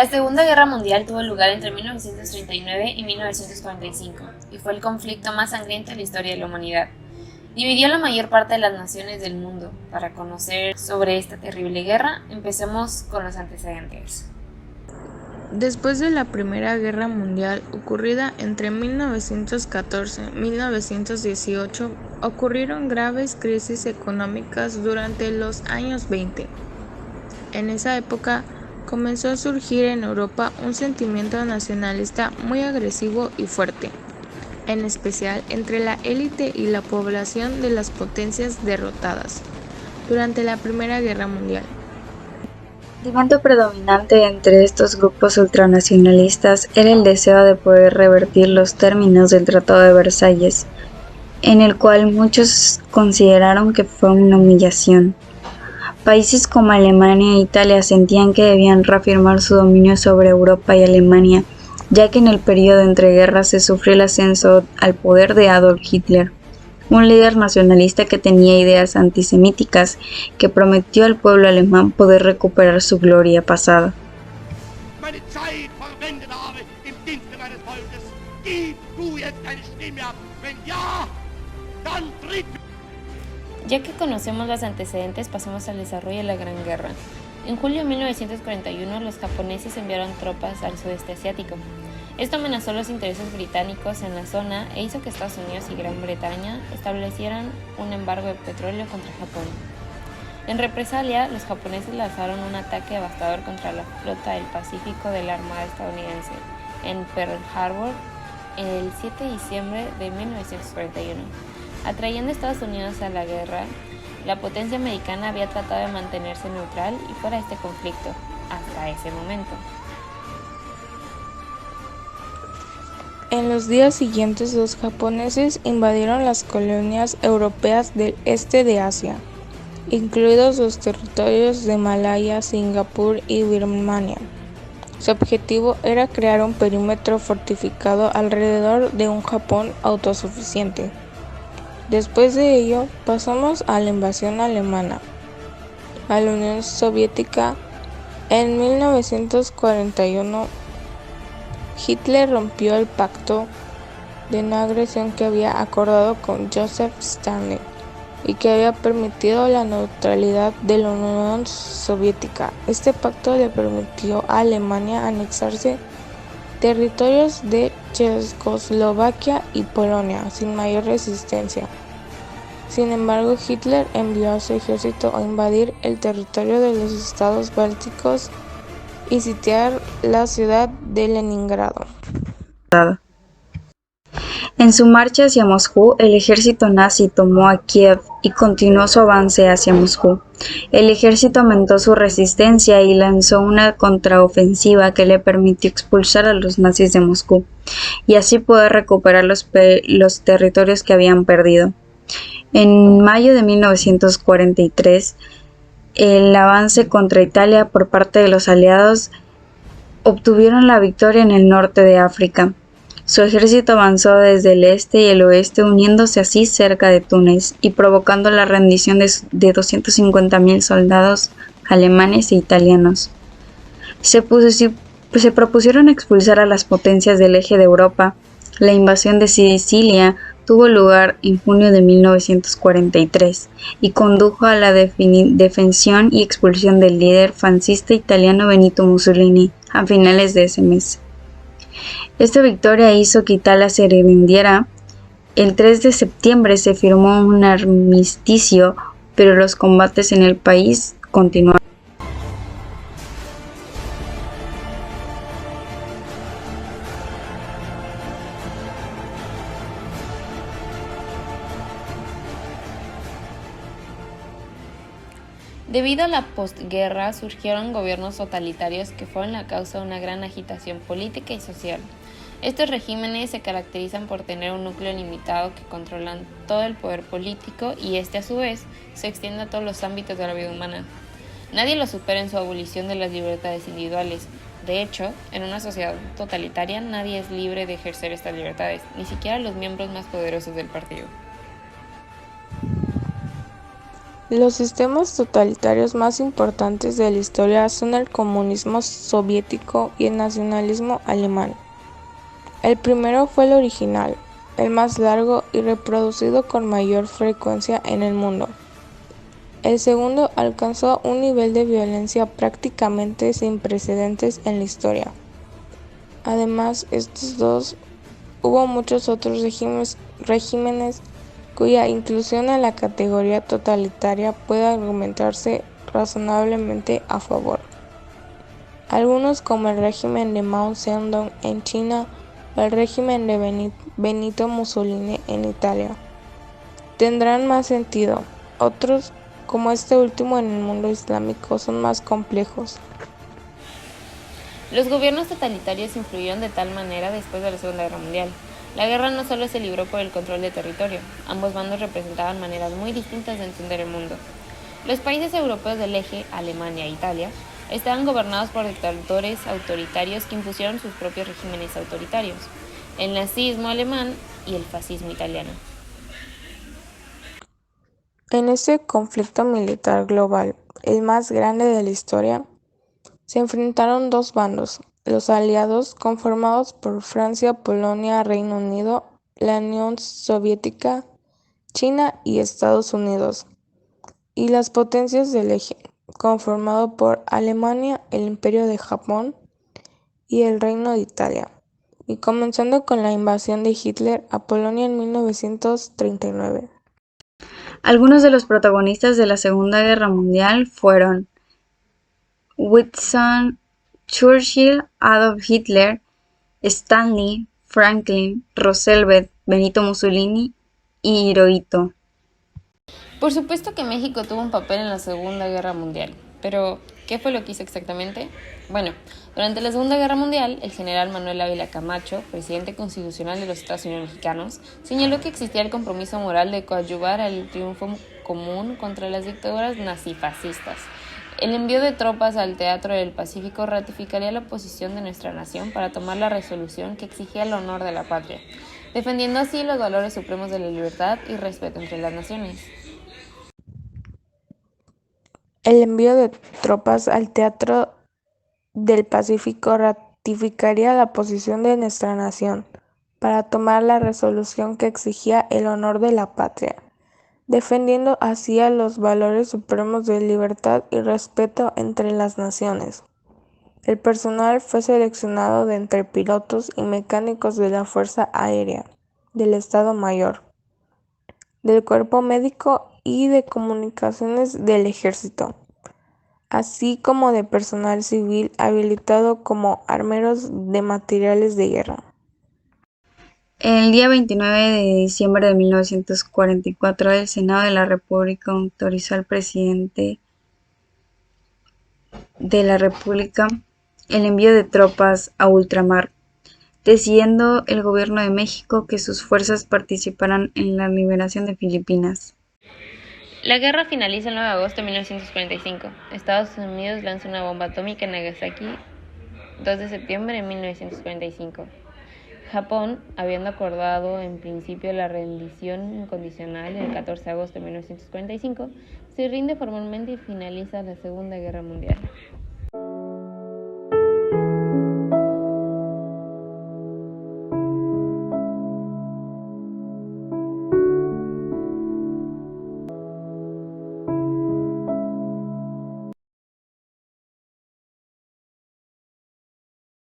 La Segunda Guerra Mundial tuvo lugar entre 1939 y 1945 y fue el conflicto más sangriento en la historia de la humanidad. Dividió a la mayor parte de las naciones del mundo. Para conocer sobre esta terrible guerra, empecemos con los antecedentes. Después de la Primera Guerra Mundial, ocurrida entre 1914 y 1918, ocurrieron graves crisis económicas durante los años 20. En esa época, comenzó a surgir en Europa un sentimiento nacionalista muy agresivo y fuerte, en especial entre la élite y la población de las potencias derrotadas durante la Primera Guerra Mundial. El sentimiento predominante entre estos grupos ultranacionalistas era el deseo de poder revertir los términos del Tratado de Versalles, en el cual muchos consideraron que fue una humillación. Países como Alemania e Italia sentían que debían reafirmar su dominio sobre Europa y Alemania, ya que en el periodo entre guerras se sufrió el ascenso al poder de Adolf Hitler, un líder nacionalista que tenía ideas antisemíticas, que prometió al pueblo alemán poder recuperar su gloria pasada. Ya que conocemos los antecedentes, pasemos al desarrollo de la Gran Guerra. En julio de 1941, los japoneses enviaron tropas al sudeste asiático. Esto amenazó los intereses británicos en la zona e hizo que Estados Unidos y Gran Bretaña establecieran un embargo de petróleo contra Japón. En represalia, los japoneses lanzaron un ataque devastador contra la flota del Pacífico de la Armada estadounidense en Pearl Harbor el 7 de diciembre de 1941. Atrayendo a Estados Unidos a la guerra, la potencia americana había tratado de mantenerse neutral y fuera de este conflicto hasta ese momento. En los días siguientes, los japoneses invadieron las colonias europeas del este de Asia, incluidos los territorios de Malaya, Singapur y Birmania. Su objetivo era crear un perímetro fortificado alrededor de un Japón autosuficiente. Después de ello, pasamos a la invasión alemana a la Unión Soviética. En 1941, Hitler rompió el pacto de no agresión que había acordado con Joseph Stalin y que había permitido la neutralidad de la Unión Soviética. Este pacto le permitió a Alemania anexarse territorios de Checoslovaquia y Polonia sin mayor resistencia. Sin embargo, Hitler envió a su ejército a invadir el territorio de los estados bálticos y sitiar la ciudad de Leningrado. En su marcha hacia Moscú, el ejército nazi tomó a Kiev y continuó su avance hacia Moscú. El ejército aumentó su resistencia y lanzó una contraofensiva que le permitió expulsar a los nazis de Moscú y así poder recuperar los territorios que habían perdido. En mayo de 1943, el avance contra Italia por parte de los aliados obtuvieron la victoria en el norte de África. Su ejército avanzó desde el este y el oeste, uniéndose así cerca de Túnez y provocando la rendición de 250.000 soldados alemanes e italianos. Se propusieron expulsar a las potencias del eje de Europa. La invasión de Sicilia tuvo lugar en junio de 1943 y condujo a la defensión y expulsión del líder fascista italiano Benito Mussolini a finales de ese mes. Esta victoria hizo que Italia se rindiera. El 3 de septiembre se firmó un armisticio, pero los combates en el país continuaron. Debido a la postguerra, surgieron gobiernos totalitarios que fueron la causa de una gran agitación política y social. Estos regímenes se caracterizan por tener un núcleo limitado que controlan todo el poder político y este a su vez se extiende a todos los ámbitos de la vida humana. Nadie lo supera en su abolición de las libertades individuales. De hecho, en una sociedad totalitaria nadie es libre de ejercer estas libertades, ni siquiera los miembros más poderosos del partido. Los sistemas totalitarios más importantes de la historia son el comunismo soviético y el nacionalismo alemán. El primero fue el original, el más largo y reproducido con mayor frecuencia en el mundo. El segundo alcanzó un nivel de violencia prácticamente sin precedentes en la historia. Además, estos dos, hubo muchos otros regímenes cuya inclusión en la categoría totalitaria puede argumentarse razonablemente a favor. Algunos, como el régimen de Mao Zedong en China o el régimen de Benito Mussolini en Italia, tendrán más sentido. Otros, como este último en el mundo islámico, son más complejos. Los gobiernos totalitarios influyeron de tal manera después de la Segunda Guerra Mundial. La guerra no solo se libró por el control de territorio, ambos bandos representaban maneras muy distintas de entender el mundo. Los países europeos del eje, Alemania e Italia, estaban gobernados por dictadores autoritarios que impusieron sus propios regímenes autoritarios, el nazismo alemán y el fascismo italiano. En este conflicto militar global, el más grande de la historia, se enfrentaron dos bandos: los aliados, conformados por Francia, Polonia, Reino Unido, la Unión Soviética, China y Estados Unidos, y las potencias del eje, conformado por Alemania, el Imperio de Japón y el Reino de Italia, y comenzando con la invasión de Hitler a Polonia en 1939. Algunos de los protagonistas de la Segunda Guerra Mundial fueron Winston Churchill, Adolf Hitler, Stanley, Franklin, Roosevelt, Benito Mussolini y Hirohito. Por supuesto que México tuvo un papel en la Segunda Guerra Mundial, pero ¿qué fue lo que hizo exactamente? Bueno, durante la Segunda Guerra Mundial, el general Manuel Ávila Camacho, presidente constitucional de los Estados Unidos mexicanos, señaló que existía el compromiso moral de coadyuvar al triunfo común contra las dictaduras nazifascistas. El envío de tropas al Teatro del Pacífico ratificaría la posición de nuestra nación para tomar la resolución que exigía el honor de la patria, defendiendo así los valores supremos de la libertad y respeto entre las naciones. El envío de tropas al Teatro del Pacífico ratificaría la posición de nuestra nación para tomar la resolución que exigía el honor de la patria, defendiendo así a los valores supremos de libertad y respeto entre las naciones. El personal fue seleccionado de entre pilotos y mecánicos de la Fuerza Aérea, del Estado Mayor, del Cuerpo Médico y de Comunicaciones del Ejército, así como de personal civil habilitado como armeros de materiales de guerra. El día 29 de diciembre de 1944, el Senado de la República autorizó al presidente de la República el envío de tropas a ultramar, decidiendo el gobierno de México que sus fuerzas participaran en la liberación de Filipinas. La guerra finaliza el 9 de agosto de 1945. Estados Unidos lanza una bomba atómica en Nagasaki 2 de septiembre de 1945. Japón, habiendo acordado en principio la rendición incondicional el 14 de agosto de 1945, se rinde formalmente y finaliza la Segunda Guerra Mundial.